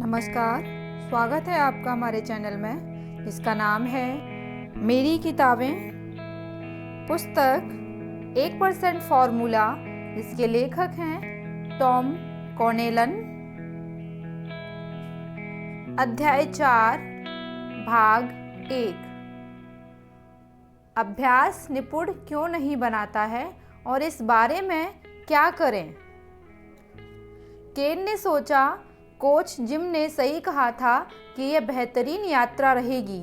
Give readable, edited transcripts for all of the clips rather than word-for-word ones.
नमस्कार, स्वागत है आपका हमारे चैनल में जिसका नाम है मेरी किताबें। पुस्तक 1% फॉर्मूला, जिसके लेखक हैं टॉम कॉर्नेलन। अध्याय 4, भाग 1। अभ्यास निपुण क्यों नहीं बनाता है और इस बारे में क्या करें। केन ने सोचा, कोच जिम ने सही कहा था कि यह बेहतरीन यात्रा रहेगी।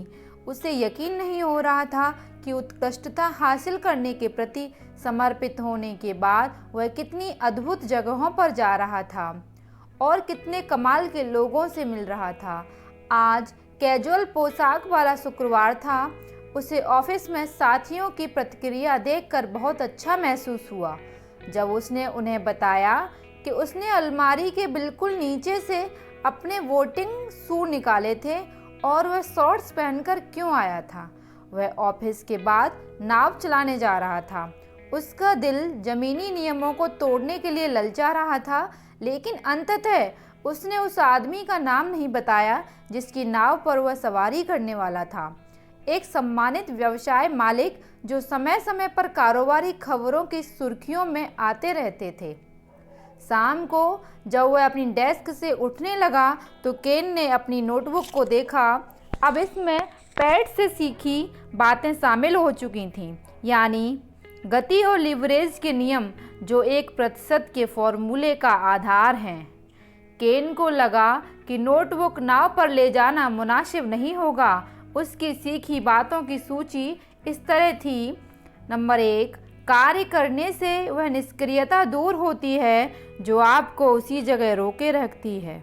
उसे यकीन नहीं हो रहा था कि उत्कृष्टता हासिल करने के प्रति समर्पित होने के बाद वह कितनी अद्भुत जगहों पर जा रहा था और कितने कमाल के लोगों से मिल रहा था। आज कैजुअल पोशाक वाला शुक्रवार था। उसे ऑफिस में साथियों की प्रतिक्रिया देखकर बहुत अच्छा महसूस हुआ जब उसने उन्हें बताया कि उसने अलमारी के बिल्कुल नीचे से अपने वोटिंग शू निकाले थे और वह शॉर्ट्स पहनकर क्यों आया था। वह ऑफिस के बाद नाव चलाने जा रहा था। उसका दिल जमीनी नियमों को तोड़ने के लिए ललचा रहा था, लेकिन अंततः उसने उस आदमी का नाम नहीं बताया जिसकी नाव पर वह सवारी करने वाला था। एक सम्मानित व्यवसाय मालिक जो समय समय पर कारोबारी खबरों की सुर्खियों में आते रहते थे। शाम को जब वह अपनी डेस्क से उठने लगा तो केन ने अपनी नोटबुक को देखा। अब इसमें पैट से सीखी बातें शामिल हो चुकी थीं, यानी गति और लीवरेज के नियम जो 1% के फॉर्मूले का आधार हैं। केन को लगा कि नोटबुक नाव पर ले जाना मुनासिब नहीं होगा। उसकी सीखी बातों की सूची इस तरह थी। नंबर 1, कार्य करने से वह निष्क्रियता दूर होती है जो आपको उसी जगह रोके रखती है।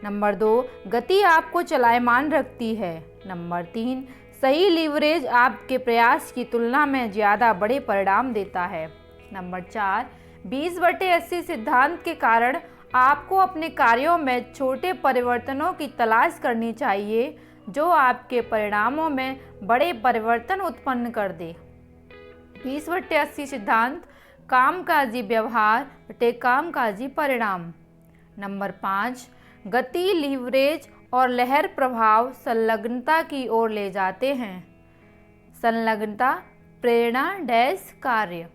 नंबर 2, गति आपको चलायमान रखती है। नंबर 3, सही लीवरेज आपके प्रयास की तुलना में ज़्यादा बड़े परिणाम देता है। नंबर 4, 20/80 सिद्धांत के कारण आपको अपने कार्यों में छोटे परिवर्तनों की तलाश करनी चाहिए जो आपके परिणामों में बड़े परिवर्तन उत्पन्न कर दे। 20/80 सिद्धांत, कामकाजी व्यवहार बटे कामकाजी परिणाम। नंबर 5, गति, लीवरेज और लहर प्रभाव संलग्नता की ओर ले जाते हैं। संलग्नता, प्रेरणा डैश कार्य।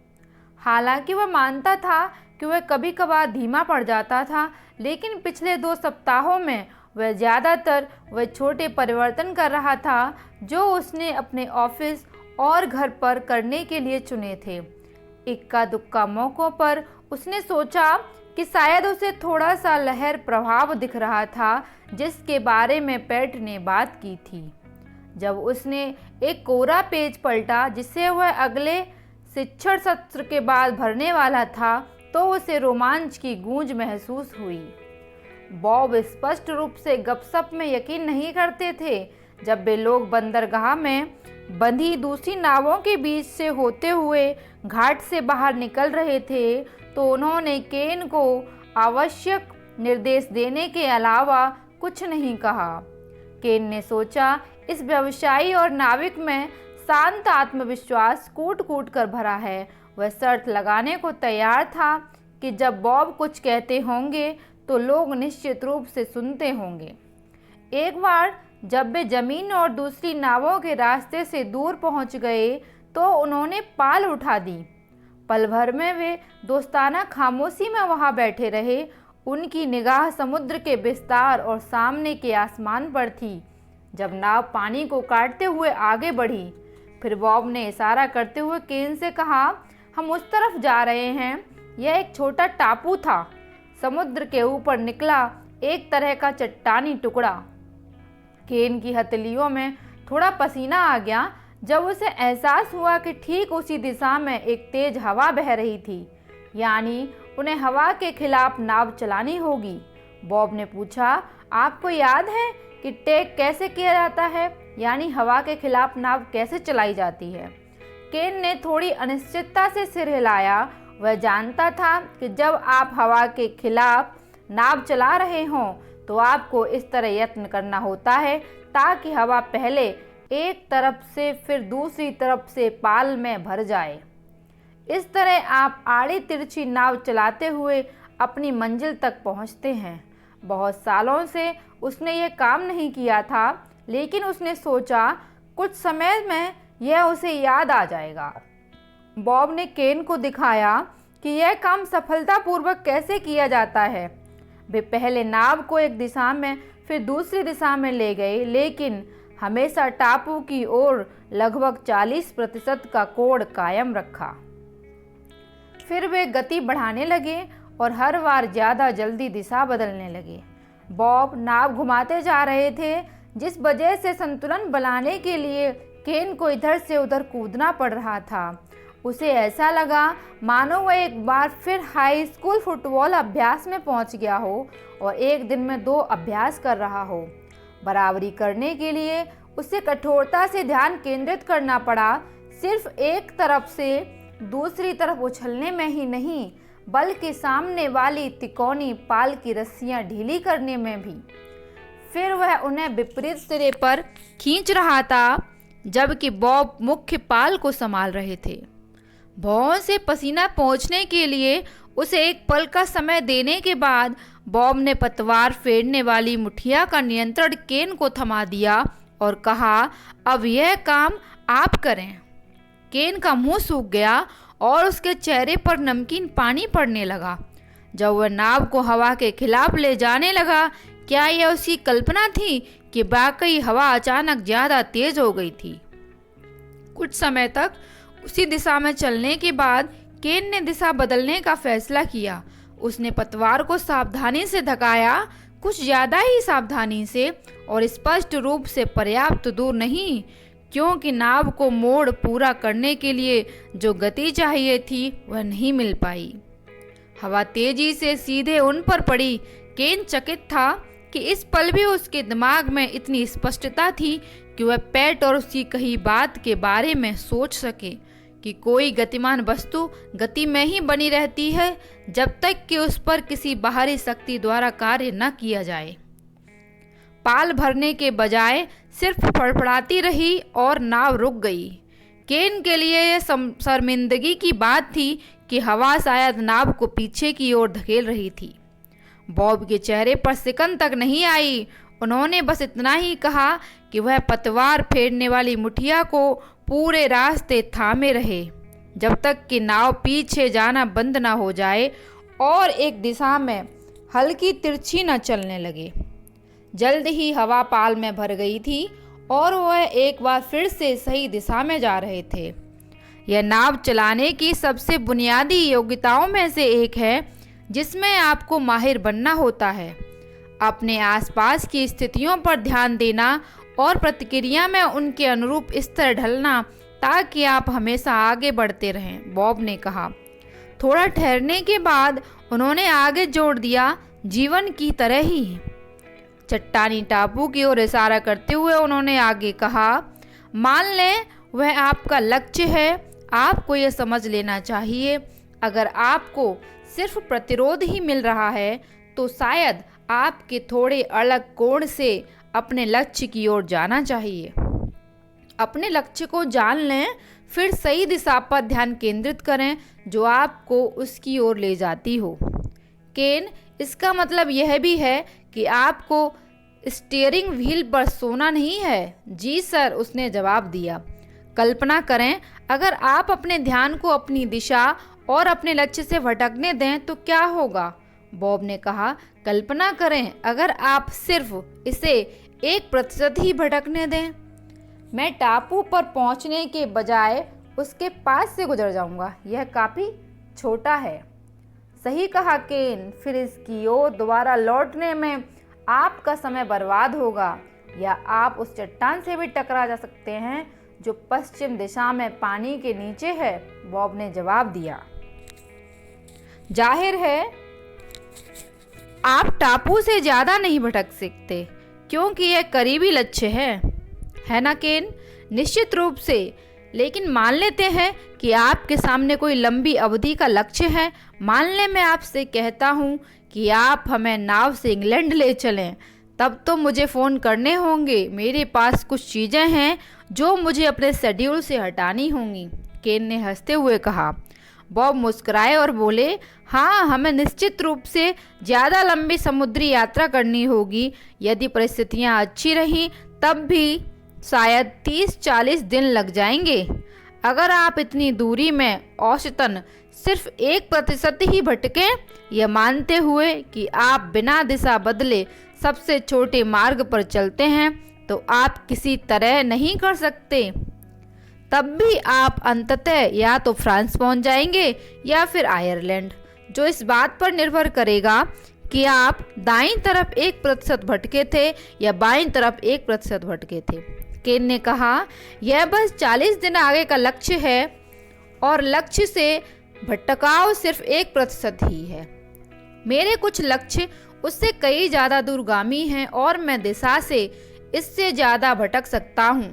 हालांकि वह मानता था कि वह कभी कभार धीमा पड़ जाता था, लेकिन पिछले 2 सप्ताहों में वह ज़्यादातर वह छोटे परिवर्तन कर रहा था जो उसने अपने ऑफिस और घर पर करने के लिए चुने थे। इक्का दुक्का मौक़ों पर उसने सोचा कि शायद उसे थोड़ा सा लहर प्रभाव दिख रहा था जिसके बारे में पैट ने बात की थी। जब उसने एक कोरा पेज पलटा जिसे वह अगले शिक्षण सत्र के बाद भरने वाला था तो उसे रोमांच की गूंज महसूस हुई। बॉब स्पष्ट रूप से गपशप में यकीन नहीं करते थे। जब वे लोग बंदरगाह में बंधी दूसरी नावों के बीच से होते हुए घाट से बाहर निकल रहे थे तो उन्होंने केन को आवश्यक निर्देश देने के अलावा कुछ नहीं कहा। केन ने सोचा, इस व्यवसायी और नाविक में शांत आत्मविश्वास कूट कूट कर भरा है। वह शर्त लगाने को तैयार था कि जब बॉब कुछ कहते होंगे तो लोग निश्चित रूप से सुनते होंगे। एक बार जब वे जमीन और दूसरी नावों के रास्ते से दूर पहुंच गए तो उन्होंने पाल उठा दी। पल भर में वे दोस्ताना खामोशी में वहां बैठे रहे। उनकी निगाह समुद्र के विस्तार और सामने के आसमान पर थी। जब नाव पानी को काटते हुए आगे बढ़ी, फिर बॉब ने इशारा करते हुए केन से कहा, हम उस तरफ जा रहे हैं। यह एक छोटा टापू था, समुद्र के ऊपर निकला एक तरह का चट्टानी टुकड़ा। केन की हथेलियों में थोड़ा पसीना आ गया जब उसे एहसास हुआ कि ठीक उसी दिशा में एक तेज हवा बह रही थी, यानी उन्हें हवा के खिलाफ नाव चलानी होगी। बॉब ने पूछा, आपको याद है कि टेक कैसे किया जाता है, यानी हवा के खिलाफ नाव कैसे चलाई जाती है। केन ने थोड़ी अनिश्चितता से सिर हिलाया। वह जानता था कि जब आप हवा के खिलाफ नाव चला रहे हों तो आपको इस तरह यत्न करना होता है ताकि हवा पहले एक तरफ से फिर दूसरी तरफ से पाल में भर जाए। इस तरह आप आड़ी तिरछी नाव चलाते हुए अपनी मंजिल तक पहुंचते हैं। बहुत सालों से उसने ये काम नहीं किया था, लेकिन उसने सोचा कुछ समय में यह उसे याद आ जाएगा। बॉब ने केन को दिखाया कि यह काम सफलतापूर्वक कैसे किया जाता है। वे पहले नाव को एक दिशा में फिर दूसरी दिशा में ले गए, लेकिन हमेशा टापू की ओर लगभग 40% का कोण कायम रखा। फिर वे गति बढ़ाने लगे और हर बार ज़्यादा जल्दी दिशा बदलने लगे। बॉब नाव घुमाते जा रहे थे, जिस वजह से संतुलन बनाने के लिए केन को इधर से उधर कूदना पड़ रहा था। उसे ऐसा लगा मानो वह एक बार फिर हाई स्कूल फुटबॉल अभ्यास में पहुंच गया हो और एक दिन में 2 अभ्यास कर रहा हो। बराबरी करने के लिए उसे कठोरता से ध्यान केंद्रित करना पड़ा, सिर्फ एक तरफ से दूसरी तरफ उछलने में ही नहीं, बल्कि सामने वाली तिकोनी पाल की रस्सियां ढीली करने में भी। फिर वह उन्हें विपरीत सिरे पर खींच रहा था, जबकि बॉब मुख्य पाल को संभाल रहे थे। भौं से पसीना पोंछने के लिए उसे एक पल का समय देने के बाद बॉब ने पतवार फेरने वाली मुठिया का नियंत्रण केन को थमा दिया और कहा, अब यह काम आप करें। केन का मुंह सूख गया और उसके चेहरे पर नमकीन पानी पड़ने लगा। जब वह नाव को हवा के खिलाफ ले जाने लगा, क्या यह उसकी कल्पना थी कि वाकई हवा अचानक ज़्यादा तेज हो गई थी। कुछ समय तक उसी दिशा में चलने के बाद केन ने दिशा बदलने का फैसला किया। उसने पतवार को सावधानी से धकाया, कुछ ज़्यादा ही सावधानी से, और स्पष्ट रूप से पर्याप्त दूर नहीं, क्योंकि नाव को मोड़ पूरा करने के लिए जो गति चाहिए थी वह नहीं मिल पाई। हवा तेजी से सीधे उन पर पड़ी। केन चकित था कि इस पल भी उसके दिमाग में इतनी स्पष्टता थी कि वह पेट और उसकी कही बात के बारे में सोच सके कि कोई गतिमान वस्तु गति में ही बनी रहती है जब तक कि उस पर किसी बाहरी शक्ति द्वारा कार्य न किया जाए। पाल भरने के बजाय सिर्फ फड़फड़ाती रही और नाव रुक गई। केन के लिए यह शर्मिंदगी की बात थी कि हवा शायद नाव को पीछे की ओर धकेल रही थी। बॉब के चेहरे पर सिकन तक नहीं आई। उन्होंने बस इतना ही कहा कि वह पतवार फेरने वाली मुठिया को पूरे रास्ते थामे रहे जब तक कि नाव पीछे जाना बंद न हो जाए और एक दिशा में हल्की तिरछी न चलने लगे। जल्द ही हवा पाल में भर गई थी और वह एक बार फिर से सही दिशा में जा रहे थे। यह नाव चलाने की सबसे बुनियादी योग्यताओं में से एक है जिसमें आपको माहिर बनना होता है। अपने आसपास की स्थितियों पर ध्यान देना और प्रतिक्रिया में उनके अनुरूप इस तरह ढलना ताकि आप हमेशा आगे बढ़ते रहें, बॉब ने कहा। थोड़ा ठहरने के बाद उन्होंने आगे जोड़ दिया, जीवन की तरह ही। चट्टानी टापू की ओर इशारा करते हुए उन्होंने आगे कहा, मान लें वह आपका लक्ष्य है। आपको यह समझ लेना चाहिए, अगर आपको सिर्फ प्रतिरोध ही मिल रहा है तो शायद आपके थोड़े अलग कोण से अपने लक्ष्य की ओर जाना चाहिए। अपने लक्ष्य को जान लें, फिर सही दिशा पर ध्यान केंद्रित करें जो आपको उसकी ओर ले जाती हो। केन, इसका मतलब यह भी है कि आपको स्टीयरिंग व्हील पर सोना नहीं है। जी सर, उसने जवाब दिया। कल्पना करें, अगर आप अपने ध्यान को अपनी दिशा और अपने लक्ष्य से भटकने दें तो क्या होगा, बॉब ने कहा। कल्पना करें अगर आप सिर्फ इसे 1% ही भटकने दें। मैं टापू पर पहुंचने के बजाय उसके पास से गुजर जाऊंगा। यह काफ़ी छोटा है। सही कहा केन। फिर इसकी ओर दोबारा लौटने में आपका समय बर्बाद होगा, या आप उस चट्टान से भी टकरा जा सकते हैं जो पश्चिम दिशा में पानी के नीचे है, बॉब ने जवाब दिया। जाहिर है आप टापू से ज़्यादा नहीं भटक सकते क्योंकि यह करीबी लक्ष्य है ना केन? निश्चित रूप से, लेकिन मान लेते हैं कि आपके सामने कोई लंबी अवधि का लक्ष्य है। मान लें मैं आपसे कहता हूँ कि आप हमें नाव से इंग्लैंड ले चलें, तब तो मुझे फ़ोन करने होंगे। मेरे पास कुछ चीज़ें हैं जो मुझे अपने शेड्यूल से हटानी होंगी, केन ने हंसते हुए कहा। बॉब मुस्कुराए और बोले, हाँ, हमें निश्चित रूप से ज़्यादा लंबी समुद्री यात्रा करनी होगी। यदि परिस्थितियाँ अच्छी रहीं तब भी शायद 30-40 दिन लग जाएंगे। अगर आप इतनी दूरी में औसतन सिर्फ 1% ही भटके, यह मानते हुए कि आप बिना दिशा बदले सबसे छोटे मार्ग पर चलते हैं, तो आप किसी तरह नहीं कर सकते। तब भी आप अंततः या तो फ्रांस पहुंच जाएंगे या फिर आयरलैंड, जो इस बात पर निर्भर करेगा कि आप दाईं तरफ 1% भटके थे या बाईं तरफ 1% भटके थे। केन ने कहा, यह बस 40 दिन आगे का लक्ष्य है और लक्ष्य से भटकाव सिर्फ 1% ही है। मेरे कुछ लक्ष्य उससे कई ज़्यादा दूरगामी हैं और मैं दिशा से इससे ज़्यादा भटक सकता हूँ।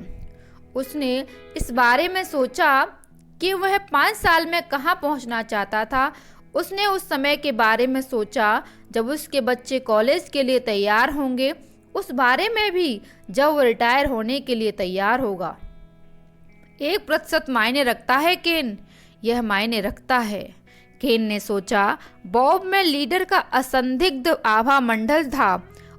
उसने इस बारे में सोचा कि वह 5 साल में कहाँ पहुँचना चाहता था। उसने उस समय के बारे में सोचा जब उसके बच्चे कॉलेज के लिए तैयार होंगे, उस बारे में भी जब वो रिटायर होने के लिए तैयार होगा। 1% मायने रखता है केन, यह मायने रखता है। केन ने सोचा, बॉब में लीडर का असंदिग्ध आभा मंडल था।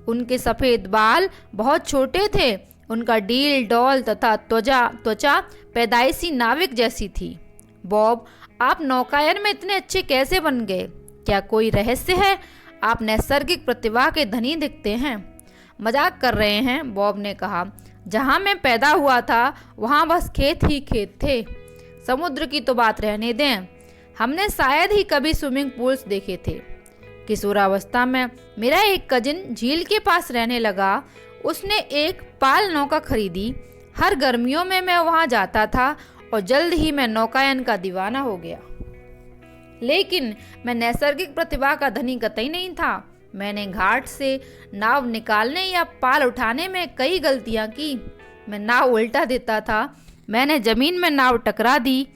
उनके सफ़ेद बाल बहुत छोटे थे, उनका डील डॉल तथा त्वचा पैदाइशी नाविक जैसी थी। बॉब, आप नौकायन में इतने अच्छे कैसे बन गए? क्या कोई रहस्य है? आप नैसर्गिक प्रतिभा के धनी दिखते हैं। मजाक कर रहे हैं, बॉब ने कहा। जहाँ मैं पैदा हुआ था वहाँ बस खेत ही खेत थे। समुद्र की तो बात रहने दें, हमने शायद ही कभी स्विमिंग पूल्स देखे थे। किशोरावस्था में मेरा एक कजिन झील के पास रहने लगा। उसने एक पाल नौका खरीदी। हर गर्मियों में मैं वहाँ जाता था और जल्द ही मैं नौकायन का दीवाना हो गया। लेकिन मैं नैसर्गिक प्रतिभा का धनी कतई नहीं था। मैंने घाट से नाव निकालने या पाल उठाने में कई गलतियां की। मैं नाव उल्टा देता था, मैंने जमीन में नाव टकरा दी।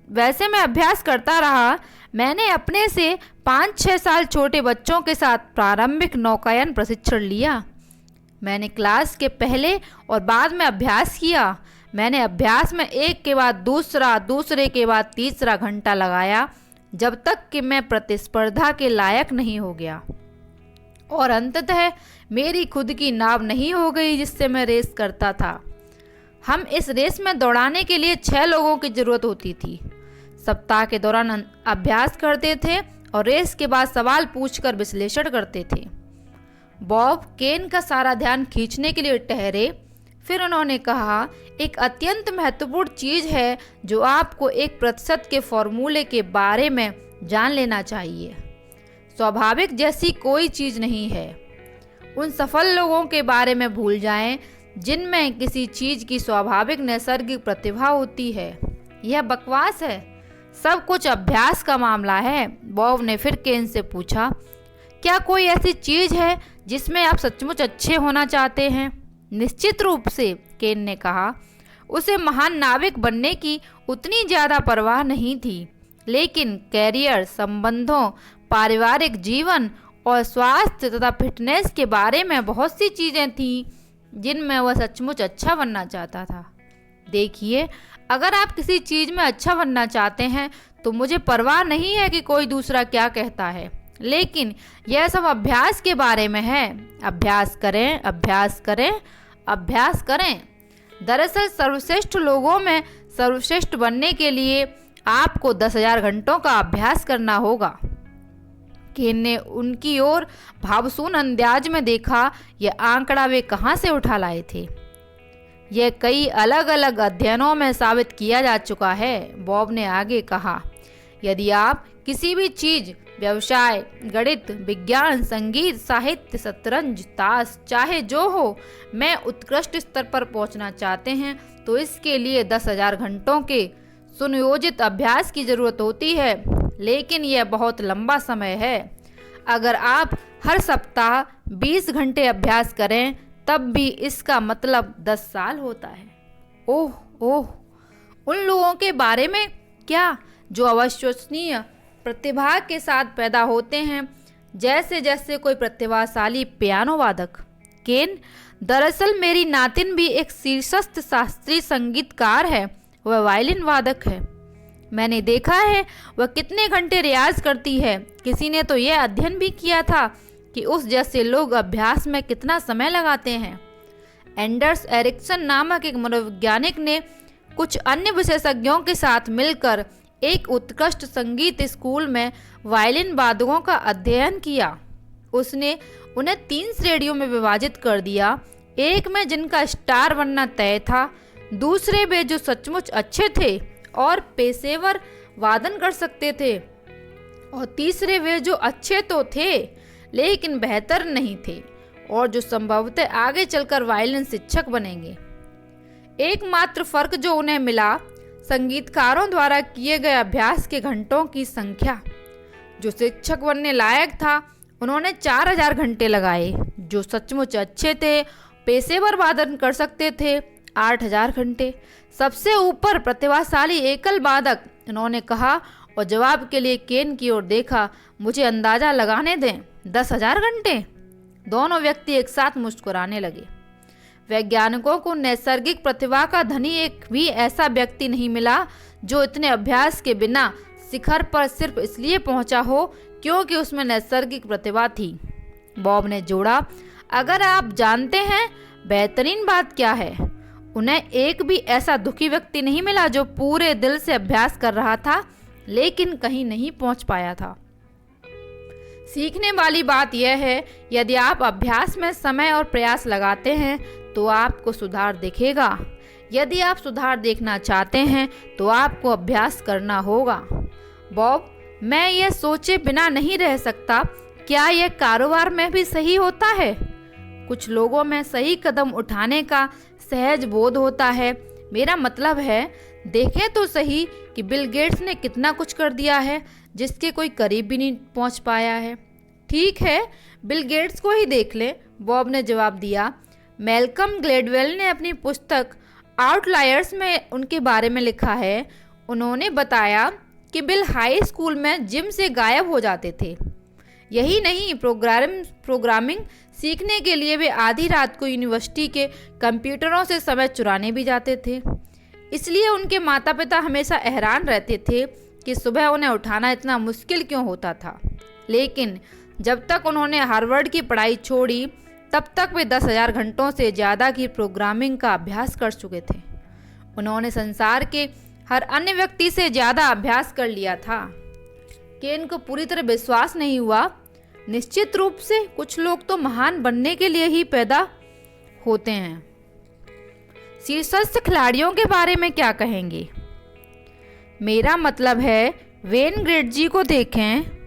वैसे मैं अभ्यास करता रहा। मैंने अपने से 5-6 साल छोटे बच्चों के साथ प्रारंभिक नौकायन प्रशिक्षण लिया। मैंने क्लास के पहले और बाद में अभ्यास किया। मैंने अभ्यास में एक के बाद दूसरा, दूसरे के बाद तीसरा घंटा लगाया, जब तक कि मैं प्रतिस्पर्धा के लायक नहीं हो गया और अंततः मेरी खुद की नाव नहीं हो गई जिससे मैं रेस करता था। हम इस रेस में दौड़ाने के लिए 6 लोगों की ज़रूरत होती थी। सप्ताह के दौरान अभ्यास करते थे और रेस के बाद सवाल पूछकर विश्लेषण करते थे। बॉब केन का सारा ध्यान खींचने के लिए ठहरे। फिर उन्होंने कहा, एक अत्यंत महत्वपूर्ण चीज़ है जो आपको 1% के फॉर्मूले के बारे में जान लेना चाहिए। स्वाभाविक जैसी कोई चीज़ नहीं है। उन सफल लोगों के बारे में भूल जाएं जिनमें किसी चीज़ की स्वाभाविक नैसर्गिक प्रतिभा होती है। यह बकवास है। सब कुछ अभ्यास का मामला है। बॉब ने फिर केन से पूछा, क्या कोई ऐसी चीज़ है जिसमें आप सचमुच अच्छे होना चाहते हैं? निश्चित रूप से, केन ने कहा। उसे महान नाविक बनने की उतनी ज़्यादा परवाह नहीं थी, लेकिन कैरियर, संबंधों, पारिवारिक जीवन और स्वास्थ्य तथा फिटनेस के बारे में बहुत सी चीज़ें थीं जिनमें वह सचमुच अच्छा बनना चाहता था। देखिए, अगर आप किसी चीज़ में अच्छा बनना चाहते हैं तो मुझे परवाह नहीं है कि कोई दूसरा क्या कहता है, लेकिन यह सब अभ्यास के बारे में है। अभ्यास करें, अभ्यास करें, अभ्यास करें। दरअसल सर्वश्रेष्ठ लोगों में सर्वश्रेष्ठ बनने के लिए आपको 10,000 घंटों का अभ्यास करना होगा। केन ने उनकी ओर भावपूर्ण अंदाज में देखा। यह आंकड़ा वे कहाँ से उठा लाए थे? यह कई अलग अलग अध्ययनों में साबित किया जा चुका है, बॉब ने आगे कहा। यदि आप किसी भी चीज़, व्यवसाय, गणित, विज्ञान, संगीत, साहित्य, शतरंज, ताश, चाहे जो हो, में उत्कृष्ट स्तर पर पहुंचना चाहते हैं तो इसके लिए 10,000 घंटों के सुनियोजित अभ्यास की ज़रूरत होती है। लेकिन यह बहुत लंबा समय है। अगर आप हर सप्ताह 20 घंटे अभ्यास करें तब भी इसका मतलब 10 साल होता है। ओह ओह, उन लोगों के बारे में क्या जो अविश्वसनीय प्रतिभा के साथ पैदा होते हैं, जैसे जैसे कोई प्रतिभाशाली पियानो वादक। केन, दरअसल मेरी नातिन भी एक शीर्षस्थ शास्त्रीय संगीतकार है। वह वायलिन वादक है। मैंने देखा है वह कितने घंटे रियाज करती है। किसी ने तो यह अध्ययन भी किया था कि उस जैसे लोग अभ्यास में कितना समय लगाते हैं। एंडर्स एरिक्सन नामक एक मनोवैज्ञानिक ने कुछ अन्य विशेषज्ञों के साथ मिलकर एक उत्कृष्ट संगीत स्कूल में वायलिन वादकों का अध्ययन किया। उसने उन्हें 3 श्रेणियों में विभाजित कर दिया। एक में जिनका स्टार बनना तय था, दूसरे में जो सचमुच अच्छे थे और पेशेवर वादन कर सकते थे, और तीसरे वे जो अच्छे तो थे लेकिन बेहतर नहीं थे और जो संभवतः आगे चलकर वायलिन शिक्षक बनेंगे। एकमात्र फर्क जो उन्हें मिला, संगीतकारों द्वारा किए गए अभ्यास के घंटों की संख्या। जो शिक्षक बनने लायक था उन्होंने 4000 घंटे लगाए, जो सचमुच अच्छे थे पेशेवर वादन कर सकते थे 8000 घंटे। सबसे ऊपर प्रतिभाशाली एकल वादक, उन्होंने कहा और जवाब के लिए केन की ओर देखा, मुझे अंदाजा लगाने दें 10,000 घंटे। दोनों व्यक्ति एक साथ मुस्कुराने लगे। वैज्ञानिकों को नैसर्गिक प्रतिभा का धनी एक भी ऐसा व्यक्ति नहीं मिला जो इतने अभ्यास के बिना शिखर पर सिर्फ इसलिए पहुंचा हो क्योंकि उसमें नैसर्गिक प्रतिभा थी। बॉब ने जोड़ा, अगर आप जानते हैं बेहतरीन बात क्या है, उन्हें एक भी ऐसा दुखी व्यक्ति नहीं मिला जो पूरे दिल से अभ्यास कर रहा था लेकिन कहीं नहीं पहुंच पाया था। सीखने वाली बात यह है, यदि आप अभ्यास में समय और प्रयास लगाते हैं तो आपको सुधार दिखेगा। यदि आप सुधार देखना चाहते हैं तो आपको अभ्यास करना होगा। बॉब, मैं यह सोचे बिना नहीं रह सकता, क्या यह कारोबार में भी सही होता है? कुछ लोगों में सही कदम उठाने का सहज बोध होता है। मेरा मतलब है, देखें तो सही कि बिल गेट्स ने कितना कुछ कर दिया है जिसके कोई करीब भी नहीं पहुंच पाया है। ठीक है, बिल गेट्स को ही देख लें, बॉब ने जवाब दिया। मैल्कम ग्लेडवेल ने अपनी पुस्तक आउटलायर्स में उनके बारे में लिखा है। उन्होंने बताया कि बिल हाई स्कूल में जिम से गायब हो जाते थे। यही नहीं, प्रोग्रामिंग सीखने के लिए वे आधी रात को यूनिवर्सिटी के कंप्यूटरों से समय चुराने भी जाते थे। इसलिए उनके माता पिता हमेशा हैरान रहते थे कि सुबह उन्हें उठाना इतना मुश्किल क्यों होता था। लेकिन जब तक उन्होंने हार्वर्ड की पढ़ाई छोड़ी तब तक वे 10,000 घंटों से ज़्यादा की प्रोग्रामिंग का अभ्यास कर चुके थे। उन्होंने संसार के हर अन्य व्यक्ति से ज़्यादा अभ्यास कर लिया था। केन को पूरी तरह विश्वास नहीं हुआ। निश्चित रूप से कुछ लोग तो महान बनने के लिए ही पैदा होते हैं। शीर्षस्थ खिलाड़ियों के बारे में क्या कहेंगे? मेरा मतलब है, वेन ग्रेटजी को देखें।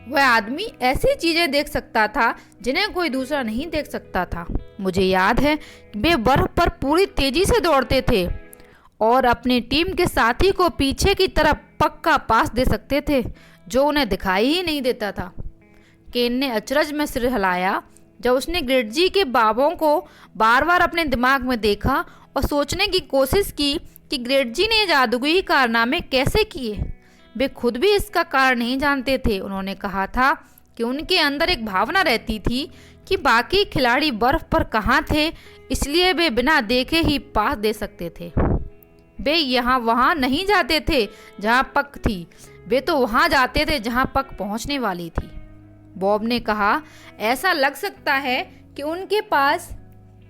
वह आदमी ऐसी चीजें देख सकता था जिन्हें कोई दूसरा नहीं देख सकता था। मुझे याद है कि वे बर्फ पर पूरी तेजी से दौड़ते थे और अपनी टीम के साथी को पीछे की तरफ पक्का पास दे सकते थे जो उन्हें दिखाई ही नहीं देता था। केन ने अचरज में सिर हिलाया जब उसने ग्रेटजी के बाबों को बार बार अपने दिमाग में देखा और सोचने की कोशिश की कि ग्रेटजी ने जादुई कारनामे कैसे किए। वे खुद भी इसका कारण नहीं जानते थे। उन्होंने कहा था कि उनके अंदर एक भावना रहती थी कि बाकी खिलाड़ी बर्फ पर कहाँ थे, इसलिए वे बिना देखे ही पास दे सकते थे। वे यहाँ वहाँ नहीं जाते थे जहाँ पक थी, वे तो वहाँ जाते थे जहाँ पक पहुँचने वाली थी। बॉब ने कहा, ऐसा लग सकता है कि उनके पास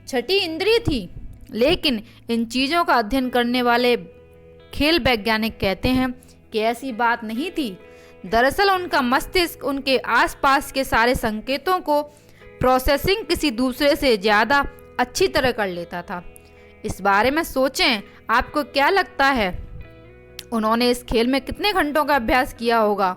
छठी इंद्रिय थी, लेकिन इन चीज़ों का अध्ययन करने वाले खेल वैज्ञानिक कहते हैं कि ऐसी बात नहीं थी। दरअसल उनका मस्तिष्क उनके आसपास के सारे संकेतों को प्रोसेसिंग किसी दूसरे से ज़्यादा अच्छी तरह कर लेता था। इस बारे में सोचें, आपको क्या लगता है उन्होंने इस खेल में कितने घंटों का अभ्यास किया होगा?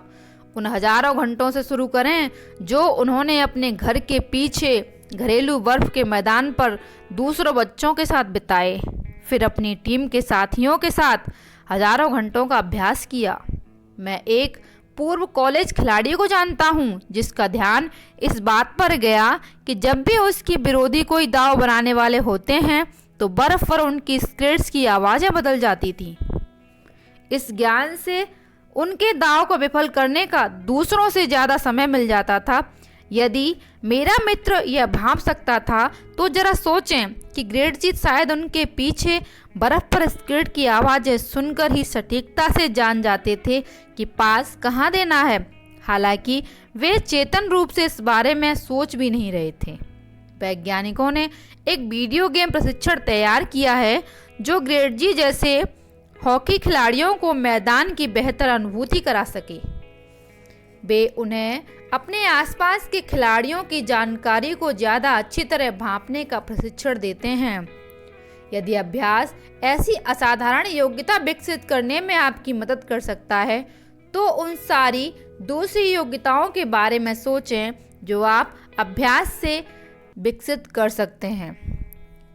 उन हजारों घंटों से शुरू करें जो उन्होंने अपने घर के पीछे घरेलू बर्फ के मैदान पर दूसरों बच्चों के साथ बिताए, फिर अपनी टीम के साथियों के साथ हजारों घंटों का अभ्यास किया। मैं एक पूर्व कॉलेज खिलाड़ी को जानता हूं जिसका ध्यान इस बात पर गया कि जब भी उसकी विरोधी कोई दाव बनाने वाले होते हैं तो बर्फ पर उनकी स्केट्स की आवाज़ें बदल जाती थी। इस ज्ञान से उनके दाव को विफल करने का दूसरों से ज़्यादा समय मिल जाता था। यदि मेरा मित्र यह भांप सकता था तो जरा सोचें कि ग्रेटजीत शायद उनके पीछे बर्फ पर स्केट की आवाज़ें सुनकर ही सटीकता से जान जाते थे कि पास कहाँ देना है, हालांकि वे चेतन रूप से इस बारे में सोच भी नहीं रहे थे। वैज्ञानिकों ने एक वीडियो गेम प्रशिक्षण तैयार किया है जो ग्रेटजी जैसे हॉकी खिलाड़ियों को मैदान की बेहतर अनुभूति करा सके। वे उन्हें अपने आसपास के खिलाड़ियों की जानकारी को ज़्यादा अच्छी तरह भांपने का प्रशिक्षण देते हैं। यदि अभ्यास ऐसी असाधारण योग्यता विकसित करने में आपकी मदद कर सकता है तो उन सारी दूसरी योग्यताओं के बारे में सोचें जो आप अभ्यास से विकसित कर सकते हैं।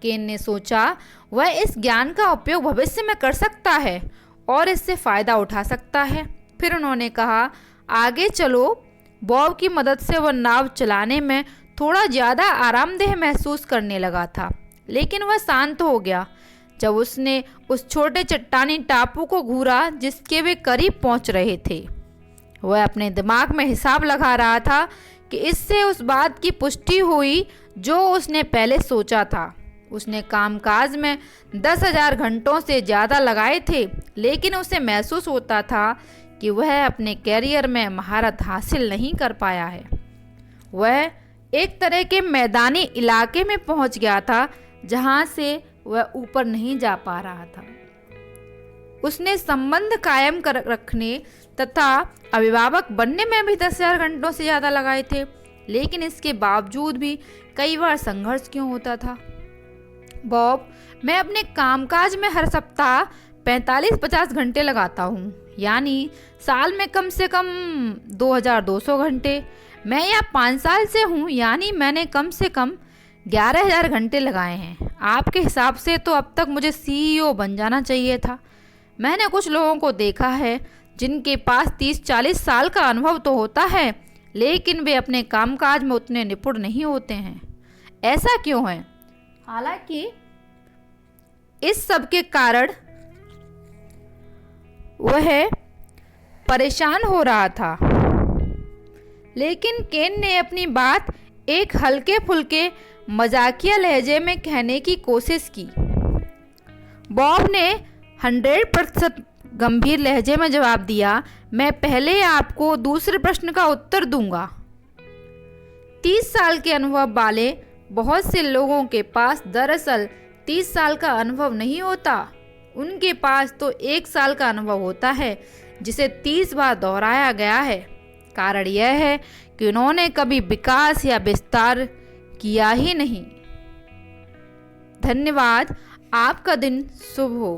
केन ने सोचा वह इस ज्ञान का उपयोग भविष्य में कर सकता है और इससे फ़ायदा उठा सकता है। फिर उन्होंने कहा, आगे चलो। बॉब की मदद से वह नाव चलाने में थोड़ा ज़्यादा आरामदेह महसूस करने लगा था, लेकिन वह शांत हो गया जब उसने उस छोटे चट्टानी टापू को घूरा जिसके वे करीब पहुंच रहे थे। वह अपने दिमाग में हिसाब लगा रहा था कि इससे उस बात की पुष्टि हुई जो उसने पहले सोचा था। उसने कामकाज में 10,000 घंटों से ज़्यादा लगाए थे, लेकिन उसे महसूस होता था कि वह अपने कैरियर में महारत हासिल नहीं कर पाया है। वह एक तरह के मैदानी इलाके में पहुंच गया था जहां से वह ऊपर नहीं जा पा रहा था। उसने संबंध कायम कर रखने तथा अभिभावक बनने में भी 10,000 घंटों से ज़्यादा लगाए थे, लेकिन इसके बावजूद भी कई बार संघर्ष क्यों होता था। बॉब, मैं अपने कामकाज में हर सप्ताह 45-50 घंटे लगाता हूँ, यानी साल में कम से कम 2,200 घंटे। मैं यहाँ 5 साल से हूँ, यानी मैंने कम से कम 11,000 घंटे लगाए हैं। आपके हिसाब से तो अब तक मुझे CEO बन जाना चाहिए था। मैंने कुछ लोगों को देखा है जिनके पास 30-40 साल का अनुभव तो होता है, लेकिन वे अपने कामकाज में उतने निपुण नहीं होते हैं। ऐसा क्यों है? हालांकि इस सब के कारण वह परेशान हो रहा था, लेकिन केन ने अपनी बात एक हल्के फुल्के मजाकिया लहजे में कहने की कोशिश की। बॉब ने 100% गंभीर लहजे में जवाब दिया, मैं पहले आपको दूसरे प्रश्न का उत्तर दूंगा। 30 साल के अनुभव वाले बहुत से लोगों के पास दरअसल 30 साल का अनुभव नहीं होता। उनके पास तो 1 साल का अनुभव होता है जिसे 30 बार दोहराया गया है। कारण यह है कि उन्होंने कभी विकास या विस्तार किया ही नहीं। धन्यवाद। आपका दिन शुभ हो।